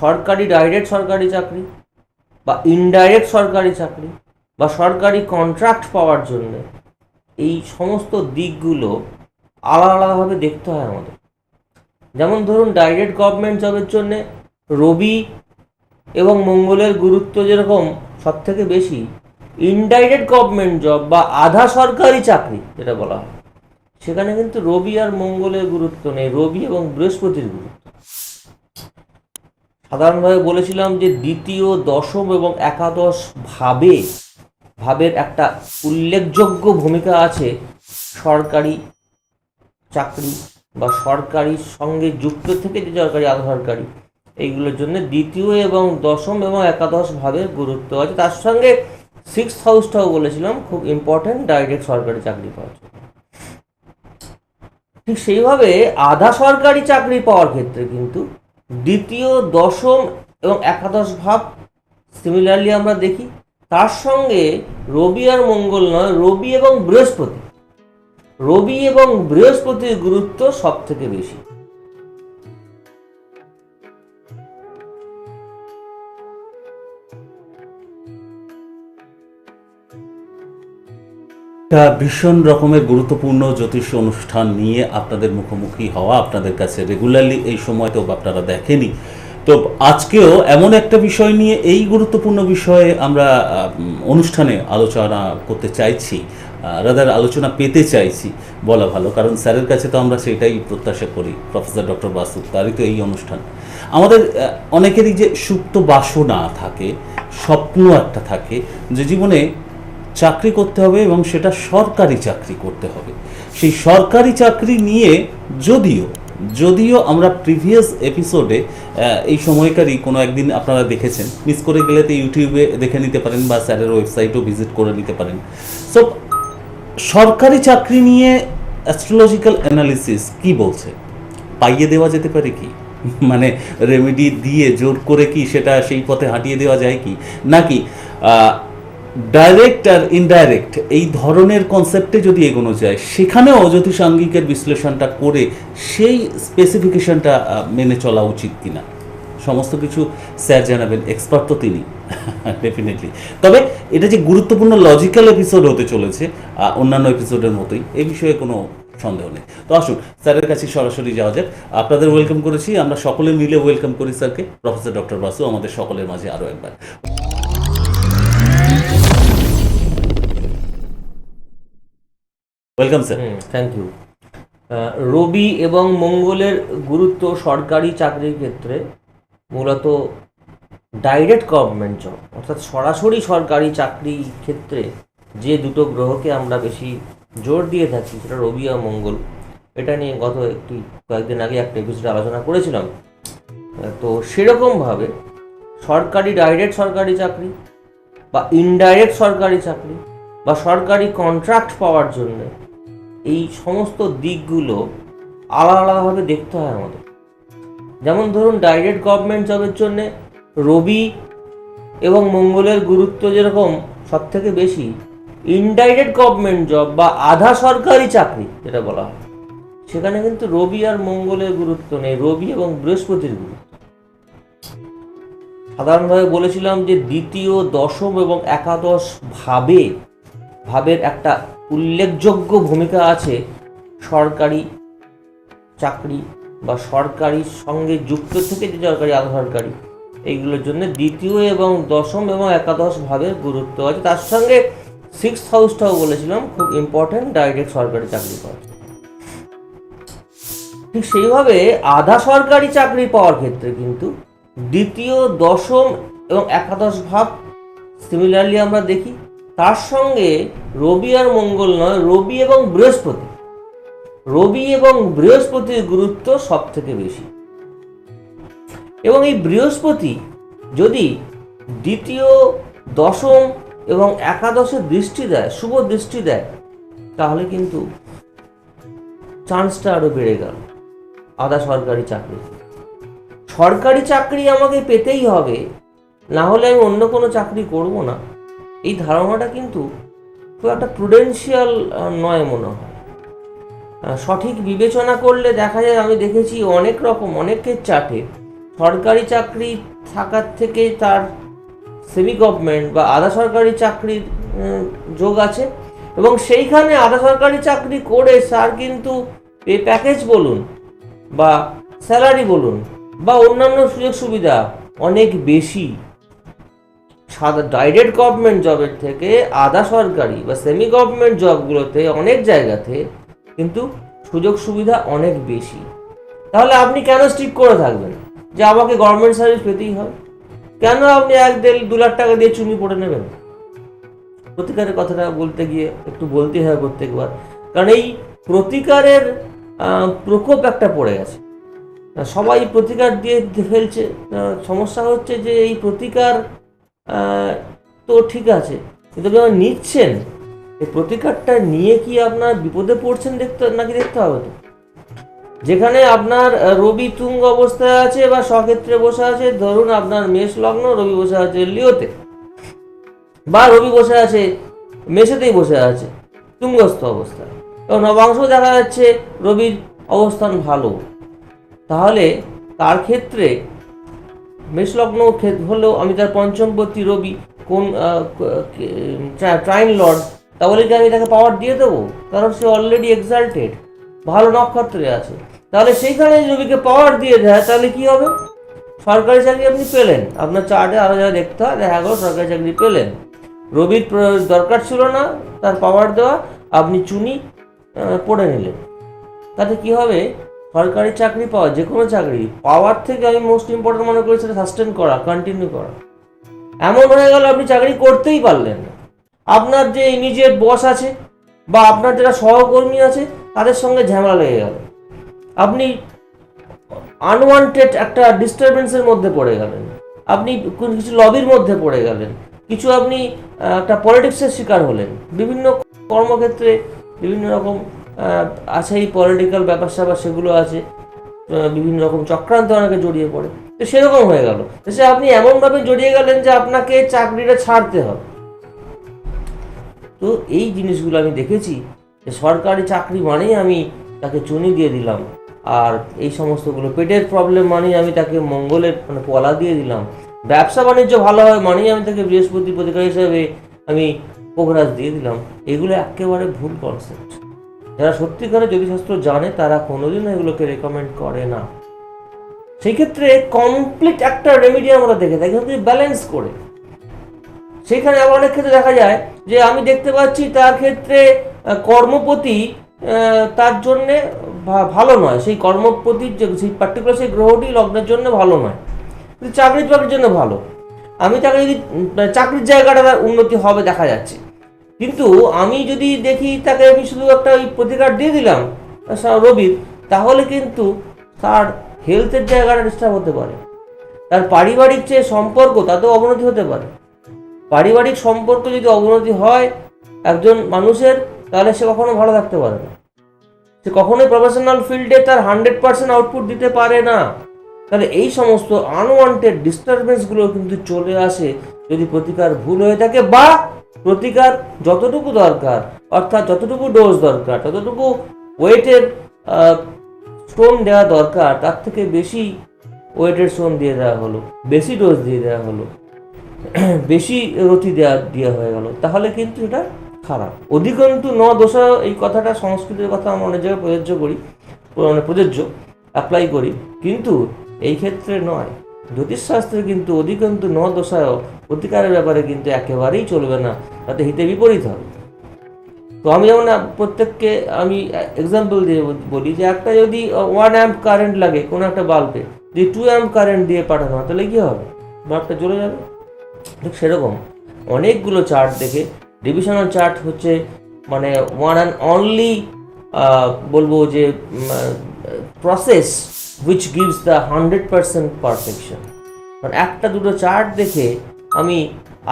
সরকারি ডাইরেক্ট সরকারি চাকরি বা ইনডাইরেক্ট সরকারি চাকরি বা সরকারি কন্ট্রাক্ট পাওয়ার জন্য এই সমস্ত দিকগুলো আলাদা আলাদাভাবে দেখতে হয় আমাদের। যেমন ধরুন, ডাইরেক্ট গভর্নমেন্ট জবের জন্যে রবি এবং মঙ্গলের গুরুত্ব যেরকম সব থেকে বেশি, ইনডাইরেক্ট গভর্নমেন্ট জব বা আধা সরকারি চাকরি যেটা বলা হয়, সেখানে কিন্তু রবি আর মঙ্গলের গুরুত্ব নেই, রবি এবং বৃহস্পতির গুরুত্ব। সাধারণভাবে বলেছিলাম যে দ্বিতীয়, দশম এবং একাদশ ভাবের একটা উল্লেখযোগ্য ভূমিকা আছে সরকারি চাকরি বা সরকারির সঙ্গে যুক্ত থেকে যে সরকারি, আধা সরকারি, এইগুলোর জন্য দ্বিতীয় এবং দশম এবং একাদশ ভাবের গুরুত্ব আছে। তার সঙ্গে 6th হাউসটাও বলেছিলাম খুব ইম্পর্ট্যান্ট ডাইরেক্ট সরকারি চাকরি পাওয়ার জন্য। ঠিক সেইভাবে আধা সরকারি চাকরি পাওয়ার ক্ষেত্রে কিন্তু দ্বিতীয়, দশম এবং একাদশ ভাব সিমিলারলি আমরা দেখি। তার সঙ্গে রবি আর মঙ্গল নয়, রবি এবং বৃহস্পতির গুরুত্ব সব থেকে বেশি। একটা ভীষণ রকমের গুরুত্বপূর্ণ জ্যোতিষ অনুষ্ঠান নিয়ে আপনাদের মুখোমুখি হওয়া, আপনাদের কাছে রেগুলারলি এই সময় তো আপনারা দেখেনি, তো আজকেও এমন একটা বিষয় নিয়ে, এই গুরুত্বপূর্ণ বিষয়ে আমরা অনুষ্ঠানে আলোচনা করতে চাইছি, রাদার আলোচনা পেতে চাইছি বলা ভালো, কারণ স্যারের কাছে তো আমরা সেটাই প্রত্যাশা করি। প্রফেসর ডক্টর বাসু, তারই তো এই অনুষ্ঠান। আমাদের অনেকেরই যে সুপ্ত বাসনা থাকে, স্বপ্ন একটা থাকে যে জীবনে চাকরি করতে হবে এবং সেটা সরকারি চাকরি করতে হবে। সেই সরকারি চাকরি নিয়ে যদিও আমরা প্রিভিয়াস এপিসোডে এই সময়কারই কোনো একদিন আপনারা দেখেছেন, মিস করে গেলে তো ইউটিউবে দেখে নিতে পারেন বা স্যারের ওয়েবসাইটও ভিজিট করে নিতে পারেন। সো সরকারি চাকরি নিয়ে অ্যাস্ট্রোলজিক্যাল অ্যানালিসিস কি বলছে? পাইয়ে দেওয়া যেতে পারে কি? মানে রেমেডি দিয়ে জোর করে কি সেটা সেই পথে হাঁটিয়ে দেওয়া যায় কি, নাকি ডাইরেক্ট আর ইনডাইরেক্ট এই ধরনের কনসেপ্টে যদি এগোনো যায়, সেখানেও জ্যোতিষাঙ্গিকের বিশ্লেষণটা করে সেই স্পেসিফিকেশনটা মেনে চলা উচিত কিনা, সমস্ত কিছু স্যার জানাবেন, এক্সপার্ট তো তিনি ডেফিনেটলি। তবে এটা যে গুরুত্বপূর্ণ লজিক্যাল এপিসোড হতে চলেছে অন্যান্য এপিসোডের মতোই, এ বিষয়ে কোনো সন্দেহ নেই। তো আসুন স্যারের কাছে সরাসরি যাওয়া যাক। আপনাদের ওয়েলকাম করেছি, আমরা সকলে মিলে ওয়েলকাম করি স্যারকে। প্রফেসর ডক্টর বাসু আমাদের সকলের মাঝে আরও একবার। Welcome sir. Thank you. রবি এবং মঙ্গলের গুরুত্ব সরকারি চাকরির ক্ষেত্রে মূলত ডাইরেক্ট গভর্নমেন্ট জব, অর্থাৎ সরাসরি সরকারি চাকরির ক্ষেত্রে যে দুটো গ্রহকে আমরা বেশি জোর দিয়ে থাকি, সেটা রবি আর মঙ্গল। এটা নিয়ে কয়েকদিন আগে একটা এপিসোডে আলোচনা করেছিলাম। তো সেরকমভাবে সরকারি ডাইরেক্ট সরকারি চাকরি বা ইনডাইরেক্ট সরকারি চাকরি বা সরকারি কন্ট্রাক্ট পাওয়ার জন্য এই সমস্ত দিকগুলো আলাদা আলাদাভাবে দেখতে হয় আমাদের। যেমন ধরুন, ডাইরেক্ট গভর্নমেন্ট জবের জন্যে রবি এবং মঙ্গলের গুরুত্ব যেরকম সব থেকে বেশি, ইনডাইরেক্ট গভর্নমেন্ট জব বা আধা সরকারি চাকরি যেটা বলা হয়, সেখানে কিন্তু রবি আর মঙ্গলের গুরুত্ব নেই, রবি এবং বৃহস্পতির গুরুত্ব। সাধারণভাবে বলেছিলাম যে দ্বিতীয়, দশম এবং একাদশ ভাবের একটা উল্লেখযোগ্য ভূমিকা আছে সরকারি চাকরি বা সরকারির সঙ্গে যুক্ত থেকে যে সরকারি, আধা সরকারি, এইগুলোর জন্য দ্বিতীয় এবং দশম এবং একাদশ ভাবের গুরুত্ব আছে। তার সঙ্গে 6th হাউসটাও বলেছিলাম খুব ইম্পর্ট্যান্ট ডাইরেক্ট সরকারি চাকরি পাওয়ার। ঠিক সেইভাবে আধা সরকারি চাকরি পাওয়ার ক্ষেত্রে কিন্তু দ্বিতীয়, দশম এবং একাদশ ভাব সিমিলারলি আমরা দেখি। তার সঙ্গে রবি আর মঙ্গল নয়, রবি এবং বৃহস্পতির গুরুত্ব সব থেকে বেশি। এবং এই বৃহস্পতি যদি দ্বিতীয়, দশম এবং একাদশে দৃষ্টি দেয়, শুভ দৃষ্টি দেয়, তাহলে কিন্তু চান্সটা আরো বেড়ে গেল আধা সরকারি চাকরি আমাকে পেতেই হবে, না হলে আমি অন্য কোনো চাকরি করব না, এই ধারণাটা কিন্তু খুব একটা প্রুডেন্সিয়াল নয় মনে হয়। সঠিক বিবেচনা করলে দেখা যায়, আমি দেখেছি অনেকের চার্টে সরকারি চাকরি থাকার থেকে তার সেমি গভর্নমেন্ট বা আধা সরকারি চাকরির যোগ আছে, এবং সেইখানে আধা সরকারি চাকরি করে স্যার কিন্তু পে প্যাকেজ বলুন বা স্যালারি বলুন বা অন্যান্য সুযোগ সুবিধা অনেক বেশি সাদা ডাইরেক্ট গভর্নমেন্ট জবের থেকে আধা সরকারি বা সেমি গভর্নমেন্ট জবগুলোতে অনেক জায়গাতে কিন্তু সুযোগ সুবিধা অনেক বেশি। তাহলে আপনি কেন স্ট্রিক করে থাকবেন যে আমাকে গভর্নমেন্ট সার্ভিস পেতেই হবে? কেন আপনি 1-1.5-2 লাখ টাকা দিয়ে চুনি পড়ে নেবেন? প্রতিকারের কথাটা বলতে গিয়ে একটু বলতেই হয় প্রত্যেকবার, কারণ এই প্রতিকারের প্রকোপ একটা পড়ে গেছে, সবাই প্রতিকার দিয়ে ফেলছে। সমস্যা হচ্ছে যে এই প্রতিকার তো ঠিক আছে, কিন্তু যখন নিচ্ছেন এই প্রতিকারটা নিয়ে কি আপনার বিপদে পড়ছেন নাকি দেখতে হবে তো। যেখানে আপনার রবি তুঙ্গ অবস্থায় আছে বা স্বক্ষেত্রে বসে আছে, ধরুন আপনার মেষ লগ্ন, রবি বসে আছে লিওতে, বা রবি বসে আছে মেষেতেই বসে আছে তুঙ্গস্থ অবস্থায়, এবং নবাংশ দেখা যাচ্ছে রবির অবস্থান ভালো, তাহলে তার ক্ষেত্রে মেষলগ্ন হলেও আমি তার পঞ্চমপতি রবি কোন ট্রাইন লর্ড, তাহলে কি আমি তাকে পাওয়ার দিয়ে দেবো? কারণ সে অলরেডি এক্সাল্টেড, ভালো নক্ষত্রে আছে। তাহলে সেইখানে রবিকে পাওয়ার দিয়ে দেয়, তাহলে কি হবে? সরকারি চাকরি আপনি পেলেন, আপনার চার্টে আরো যারা দেখতে হয় দেখা গেল সরকারি চাকরি পেলেন, রবির দরকার ছিল না তার পাওয়ার দেওয়া, আপনি চুনি পড়ে নিলেন। তাতে কি হবে? সরকারি চাকরি পাওয়া, যে কোনো চাকরি পাওয়ার থেকে আমি মোস্ট ইম্পর্টেন্ট মনে করি সেটা সাস্টেন করা, কন্টিনিউ করা। এমন হয়ে গেল আপনি চাকরি করতেই পারলেন না, আপনার যে ইমিডিয়েট বস আছে বা আপনার যারা সহকর্মী আছে তাদের সঙ্গে ঝামেলা লেগে গেল, আপনি আনওয়ান্টেড একটা ডিস্টারবেন্সের মধ্যে পড়ে গেলেন, আপনি কিছু লবির মধ্যে পড়ে গেলেন, কিছু আপনি একটা পলিটিক্সের শিকার হলেন। বিভিন্ন কর্মক্ষেত্রে বিভিন্ন রকম আছে এই পলিটিক্যাল ব্যাপার স্যাপার, সেগুলো আছে, বিভিন্ন রকম চক্রান্ত অনেকে জড়িয়ে পড়ে, তো সেরকম হয়ে গেল। সে আপনি এমনভাবে জড়িয়ে গেলেন যে আপনাকে চাকরিটা ছাড়তে হবে। তো এই জিনিসগুলো আমি দেখেছি যে সরকারি চাকরি মানেই আমি তাকে চুনি দিয়ে দিলাম, আর এই সমস্তগুলো পেটের প্রবলেম মানেই আমি তাকে মঙ্গলের পলা দিয়ে দিলাম, ব্যবসা বাণিজ্য ভালো হয় মানেই আমি তাকে বৃহস্পতি প্রতিকার হিসেবে আমি পোখরাজ দিয়ে দিলাম। এগুলো একেবারে ভুল কনসেপ্ট। যারা সত্যিকারে জ্যোতিষশাস্ত্র জানে তারা কোনোদিনও এগুলোকে রেকমেন্ড করে না। সেই ক্ষেত্রে কমপ্লিট একটা রেমেডি আমরা দেখে থাকি, ব্যালেন্স করে। সেইখানে আবার অনেক ক্ষেত্রে দেখা যায় যে আমি দেখতে পাচ্ছি তার ক্ষেত্রে কর্মপতি তার জন্যে ভালো নয়, সেই কর্মপতির যে সেই পার্টিকুলার সেই গ্রহটি লগ্নের জন্য ভালো নয়, কিন্তু চাকরির জন্য ভালো। আমি তাকে যদি চাকরির জায়গাটা তার উন্নতি হবে দেখা যাচ্ছে, কিন্তু আমি যদি দেখি তাকে আমি শুধু একটা ওই প্রতিকার দিয়ে দিলাম রবির, তাহলে কিন্তু তার হেলথের জায়গাটা ডিস্টার্ব হতে পারে, তার পারিবারিক যে সম্পর্ক তাতেও অবনতি হতে পারে। পারিবারিক সম্পর্ক যদি অবনতি হয় একজন মানুষের, তাহলে সে কখনো ভালো থাকতে পারে না, সে কখনোই প্রফেশনাল ফিল্ডে তার 100% আউটপুট দিতে পারে না। তাহলে এই সমস্ত আনওয়ান্টেড ডিস্টারবেন্সগুলো কিন্তু চলে আসে যদি প্রতিকার ভুল হয়ে থাকে, বা প্রতিকার যতটুকু দরকার, অর্থাৎ যতটুকু ডোজ দরকার, ততটুকু ওয়েটের স্টোন দেওয়া দরকার, তার থেকে বেশি ওয়েটের স্টোন দিয়ে দেওয়া হলো, বেশি ডোজ দিয়ে দেওয়া হলো, বেশি রতি দেওয়া হয়ে গেল, তাহলে কিন্তু এটা খারাপ। অধিকন্তু ন দোষা, এই কথাটা সংস্কৃতের কথা আমরা অনেক জায়গায় প্রযোজ্য অ্যাপ্লাই করি, কিন্তু এই ক্ষেত্রে নয়। জ্যোতিষশাস্ত্রে কিন্তু অধিকন্তু ন দোষায় প্রতিকারের ব্যাপারে কিন্তু একেবারেই চলবে না, তাতে হিতে বিপরীত হবে। তো আমি যেমন প্রত্যেককে আমি এক্সাম্পল দিয়ে বলি যে একটা যদি 1 অ্যাম্প কারেন্ট লাগে কোনো একটা বাল্বে, যদি 2 অ্যাম্প কারেন্ট দিয়ে পাঠানো হয় তাহলে কী হবে? বাল্বটা জ্বলে যাবে। ঠিক সেরকম অনেকগুলো চার্ট দেখে, ডিভিশনাল চার্ট হচ্ছে মানে ওয়ান অ্যান্ড অনলি বলবো যে process which gives the 100% perfection. মানে একটা দুটো চার্ট দেখে আমি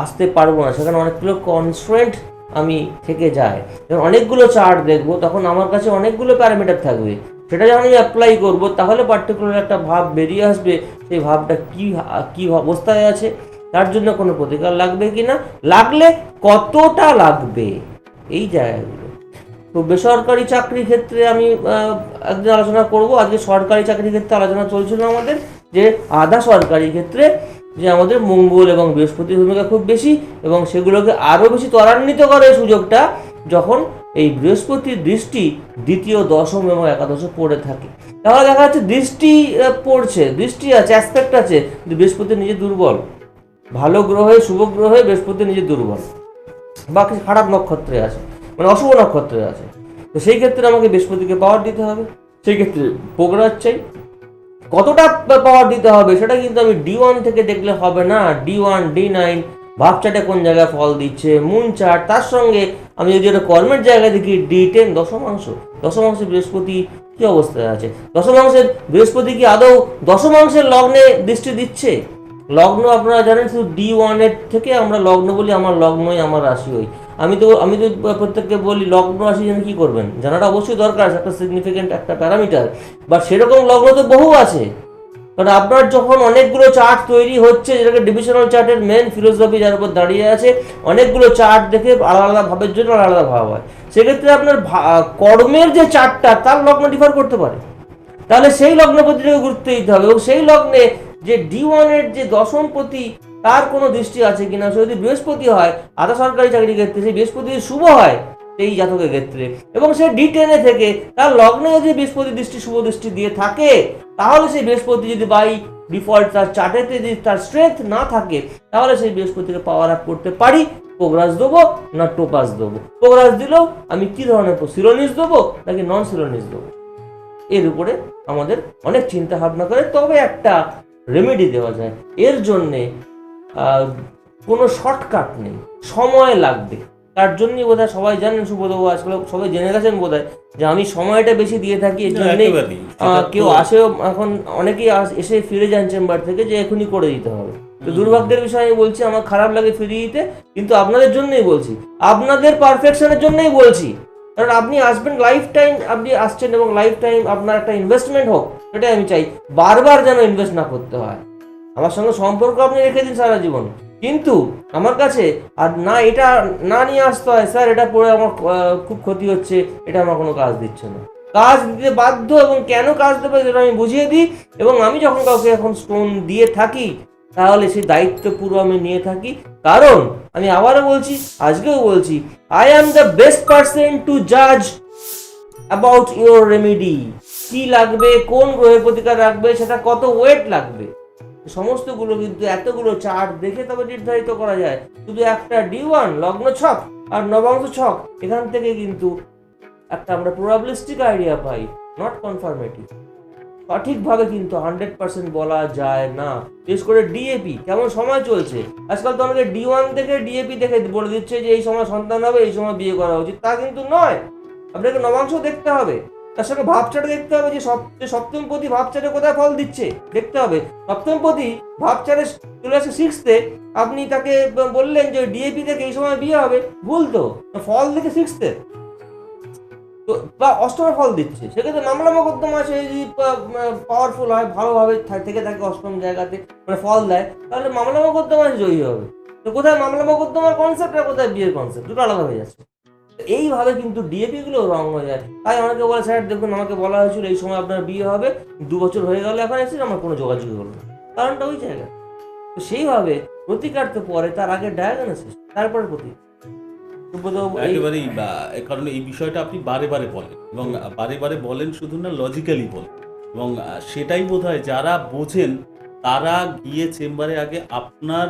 আসতে পারবো না, সেখানে অনেকগুলো কনস্ট্রেন্ট আমি থেকে যায়। যখন অনেকগুলো চার্ট দেখবো তখন আমার কাছে অনেকগুলো প্যারামিটার থাকবে, সেটা যখন আমি অ্যাপ্লাই করবো তাহলে পার্টিকুলার একটা ভাব বেরিয়ে আসবে, সেই ভাবটা কি অবস্থায় আছে, তার জন্য কোনো প্রতিকার লাগবে কি না, লাগলে কতটা লাগবে, এই জায়গাগুলো। তো বেসরকারি চাকরির ক্ষেত্রে আমি একদিন আলোচনা করব, আজকে সরকারি চাকরির ক্ষেত্রে আলোচনা চলছিল আমাদের, যে আধা সরকারি ক্ষেত্রে যে আমাদের মঙ্গল এবং বৃহস্পতির ভূমিকা খুব বেশি, এবং সেগুলোকে আরও বেশি ত্বরান্বিত করে সুযোগটা যখন এই বৃহস্পতির দৃষ্টি দ্বিতীয়, দশম এবং একাদশে পড়ে থাকে। তাহলে দেখা যাচ্ছে দৃষ্টি পড়ছে, দৃষ্টি আছে, অ্যাসপেক্ট আছে, কিন্তু বৃহস্পতি নিজে দুর্বল। ভালো গ্রহে, শুভ গ্রহে বৃহস্পতি নিজে দুর্বল, বা কিছু খারাপ নক্ষত্রে আছে, মানে অশুভ নক্ষত্রে আছে। তো সেই ক্ষেত্রে আমাকে বৃহস্পতিকে পাওয়ার দিতে হবে, সেই ক্ষেত্রে পোগরাজ চাই। কতটা পাওয়ার দিতে হবে সেটা কিন্তু আমি D1 থেকে দেখলে হবে না। D1, D9 ভাব চার্টে কোন জায়গায় ফল দিচ্ছে, মুন চার্ট, তার সঙ্গে আমি যদি একটা কর্মের জায়গায় দেখি D10 দশমাংশে বৃহস্পতি কি অবস্থায় আছে। দশমাংশের বৃহস্পতি কি আদৌ দশমাংশের লগ্নে দৃষ্টি দিচ্ছে? লগ্ন আপনারা জানেন শুধু D1 এর থেকে আমরা লগ্ন বলি, আমার লগ্নই আমার রাশি হই। আমি তো প্রত্যেককে বলি লগ্ন রাশি জেনে কি করবেন, জানাটা অবশ্যই দরকার, একটা সিগনিফিকেন্ট একটা প্যারামিটার। বা সেরকম লগ্ন তো বহু আছে, কারণ আপনার যখন অনেকগুলো চার্ট তৈরি হচ্ছে, যেটাকে ডিভিশনাল চার্টের মেন ফিলোসফি যার উপর দাঁড়িয়ে আছে, অনেকগুলো চার্ট দেখে আলাদা আলাদা ভাবের জন্য আলাদা ভাব হয়। সেক্ষেত্রে আপনার কর্মের যে চার্টটা তার লগ্ন ডিফার করতে পারে, তাহলে সেই লগ্নপতিটাকে গুরুত্ব দিতে হবে। এবং সেই লগ্নে যে D1 এর যে দশমপতি তার কোনো দৃষ্টি আছে কিনা, সে যদি বৃহস্পতি হয় আধা সরকারি চাকরির ক্ষেত্রে, সেই বৃহস্পতি শুভ হয় এই জাতকের ক্ষেত্রে, এবং সে D10 থেকে তার লগ্নে যদি বৃহস্পতি দৃষ্টি শুভ দৃষ্টি দিয়ে থাকে, তাহলে সেই বৃহস্পতি যদি বাই ডিফল্ট তার চার্টেতে যদি তার স্ট্রেংথ না থাকে, তাহলে সেই বৃহস্পতিকে পাওয়ার আপ করতে পারি। পোগরাজ দেবো না টোপাস দেবো? পোগরাজ দিলেও আমি কি ধরনের সিরোনিস দেবো নাকি নন সিরোনিস দেবো, এর উপরে আমাদের অনেক চিন্তা ভাবনা করে তবে একটা রেমেডি দেওয়া যায়। এর জন্যে কোনো শর্টকাট নেই, সময় লাগবে। তার জন্যই বোধহয় সবাই জানেন, সুবোধবাবু আজকাল সবাই জেনে গেছেন বোধহয়, যে আমি সময়টা বেশি দিয়ে থাকি। এর জন্যই কেউ আসেও, এখন অনেকেই এসে ফিরে যান চেম্বার থেকে যে এখনই করে দিতে হবে। তো দুর্ভাগ্যের বিষয় আমি বলছি, আমার খারাপ লাগে ফিরিয়ে দিতে, কিন্তু আপনাদের জন্যই বলছি, আপনাদের পারফেকশনের জন্যই বলছি। কারণ আপনি আসবেন, লাইফ টাইম আপনি আসছেন, এবং লাইফ টাইম আপনার একটা ইনভেস্টমেন্ট হোক, সেটাই আমি চাই। বারবার যেন ইনভেস্ট না করতে হয়। আমার সঙ্গে সম্পর্ক আপনি রেখে দিন সারা জীবন, কিন্তু আমার কাছে আর না এটা না নিয়ে আসতে হয়, স্যার এটা পড়ে আমার খুব ক্ষতি হচ্ছে, এটা আমার কোনো কাজ দিচ্ছে না। কাজ দিতে বাধ্য, এবং কেন কাজ দেবে সেটা আমি বুঝিয়ে দিই। এবং আমি যখন কাউকে এখন স্টোন দিয়ে থাকি, তাহলে সেই দায়িত্ব পুরো আমি নিয়ে থাকি। কারণ আমি আবারও বলছি, আজকেও বলছি, I am the best person to জাজ অ্যাবাউট ইউর রেমেডি। কি লাগবে, কোন গ্রহের প্রতিকার রাখবে, সেটা কত ওয়েট লাগবে, সমস্তগুলো কিন্তু এতগুলো চার্ট দেখে তবে নির্ধারিত করা যায়। শুধু একটা D1 লগ্ন ছক আর নবাংশ ছক, এখান থেকে কিন্তু একটা আমরা প্রবাবিলিস্টিক আইডিয়া পাই, নট কনফার্মেটিভ। সঠিকভাবে কিন্তু 100% বলা যায় না। বিশেষ করে ডিএপি কেমন সময় চলছে, আজকাল তো আমাকে D1 থেকে ডিএপি দেখে বলে দিচ্ছে যে এই সময় সন্তান হবে, এই সময় বিয়ে করা উচিত। তা কিন্তু নয়, আপনাকে নবাংশ দেখতে হবে, তার সঙ্গে ভাবচাটে দেখতে হবে যে সপ্তমপতি ভাবচাটে কোথায় ফল দিচ্ছে দেখতে হবে। সপ্তমপতি ভাবচাটে চলে আসে 6th-এ, আপনি তাকে বললেন যে ডিএপি থেকে এই সময় বিয়ে হবে, ভুল তো, ফল দেখে 6th-এ তো, বা অষ্টমে ফল দিচ্ছে, সেক্ষেত্রে মামলা মোকদ্দমা সে যদি পাওয়ারফুল হয়, ভালোভাবে থেকে থাকে অষ্টম জায়গাতে, মানে ফল দেয়, তাহলে মামলা মোকদ্দমায় জয়ী হবে। তো কোথায় মামলা মোকদ্দমার কনসেপ্ট আর কোথায় বিয়ের কনসেপ্ট, দুটো আলাদা হয়ে যাচ্ছে। এইভাবে কিন্তু ডিএপি গুলো রং হয়ে যায়। তাই অনেকে বলে, স্যার দেখুন আমাকে বলা হয়েছিল এই সময় আপনার বিয়ে হবে, 2 বছর হয়ে গেল এখন এসে আমার কোনো যোগাযোগ হলো না, কারণটা ওই জায়গা। তো সেইভাবে প্রতিকার তো পরে, তার আগে ডায়াগনোসিস, তারপরে প্রতিকার। একেবারেই, কারণ এই বিষয়টা আপনি বারে বারে বলেন, এবং বারে বারে বলেন, শুধু না লজিক্যালি বলেন, এবং সেটাই বোধহয় যারা বোঝেন তারা গিয়ে চেম্বারে আগে আপনার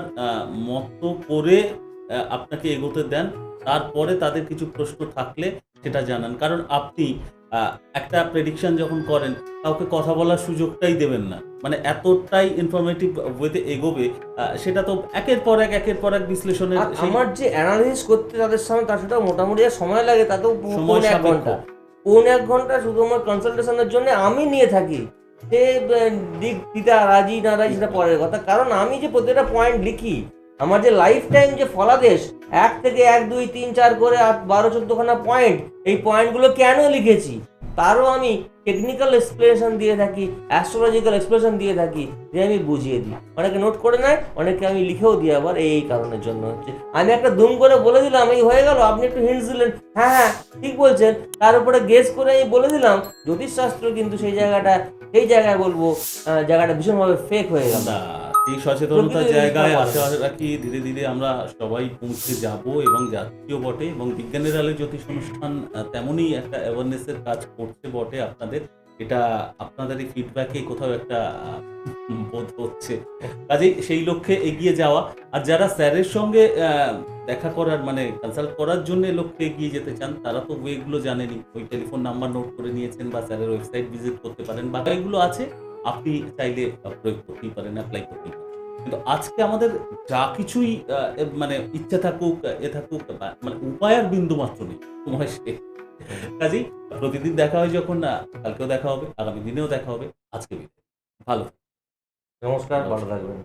মতো করে আপনাকে এগোতে দেন, তারপরে তাদের কিছু প্রশ্ন থাকলে সেটা জানান। কারণ আপনি একটা প্রেডিকশন যখন করেন, কাউকে কথা বলার সুযোগটাই দেবেন না, মানে এতটাই ইনফরমেটিভ ওয়েতে এগোবে, সেটা তো একের পর এক বিশ্লেষণের। আমার যে অ্যানালিসিস করতে তাদের সামনে, তার সেটা মোটামুটি সময় লাগে, তাতেও পৌনে 1 ঘন্টা শুধু আমার কনসালটেশনের জন্য আমি নিয়ে থাকি। সে দিক দিতে রাজি না রাজি সেটা পরের কথা, কারণ আমি যে প্রতিটা পয়েন্ট লিখি, আমার যে লাইফ টাইম যে ফলাদেশ 1 থেকে 1, 2, 3, 4 করে 12-14খানা পয়েন্ট, এই পয়েন্টগুলো কেন লিখেছি, তারও আমি টেকনিক্যাল এক্সপ্লেনেশন দিয়ে থাকি, অ্যাস্ট্রোলজিক্যাল এক্সপ্লেনেশন দিয়ে থাকি, যে আমি বুঝিয়ে দিই। অনেকে নোট করে নেয়, অনেকে আমি লিখেও দিই আবার, এই কারণের জন্য হচ্ছে আমি একটা দুম করে বলে দিলাম এই হয়ে গেল, আপনি একটু হিন্টস দিলেন, হ্যাঁ হ্যাঁ ঠিক বলছেন, তার উপরে গেস করে আমি বলে দিলাম জ্যোতিষশাস্ত্র কিন্তু সেই জায়গায় বলবো জায়গাটা ভীষণভাবে ফেক হয়ে গেল। না, এই সচেতনতার প্রকৃতির জায়গায় জিনিসটা আশা ভালো। রাখি ধীরে ধীরে আমরা সবাই পৌঁছে যাব এবং যাচ্ছিও বটে, এবং বিজ্ঞানের আলো জ্যোতিষ অনুষ্ঠান তেমনই একটা অ্যাওয়ারনেসের কাজ করছে বটে আপনাদের। এটা আপনাদের এই ফিডব্যাকে কোথাও একটা বোধ হচ্ছে। কাজেই সেই লক্ষ্যে এগিয়ে যাওয়া। আর যারা স্যারের সঙ্গে দেখা করার মানে কনসাল্ট করার জন্য লক্ষ্যে এগিয়ে যেতে চান, তারা তো ওয়েগুলো জানেনই। ওই টেলিফোন নাম্বার নোট করে নিয়েছেন বা স্যারের ওয়েবসাইট ভিজিট করতে পারেন, বাকিগুলো আছে। আপনি চাইলে প্রয়োগ করতেই পারেন, অ্যাপ্লাই করতেই পারেন। কিন্তু আজকে আমাদের যা কিছুই মানে ইচ্ছা থাকুক, থাকুক, মানে উপায় আর বিন্দু মাত্র নেই, সময় শেষ। কাজেই প্রতিদিন দেখা হয় যখন, কালকেও দেখা হবে, আগামী দিনেও দেখা হবে। আজকে বিদায়। ভালো। নমস্কার, ভালো নমস্কার। থাকবেন।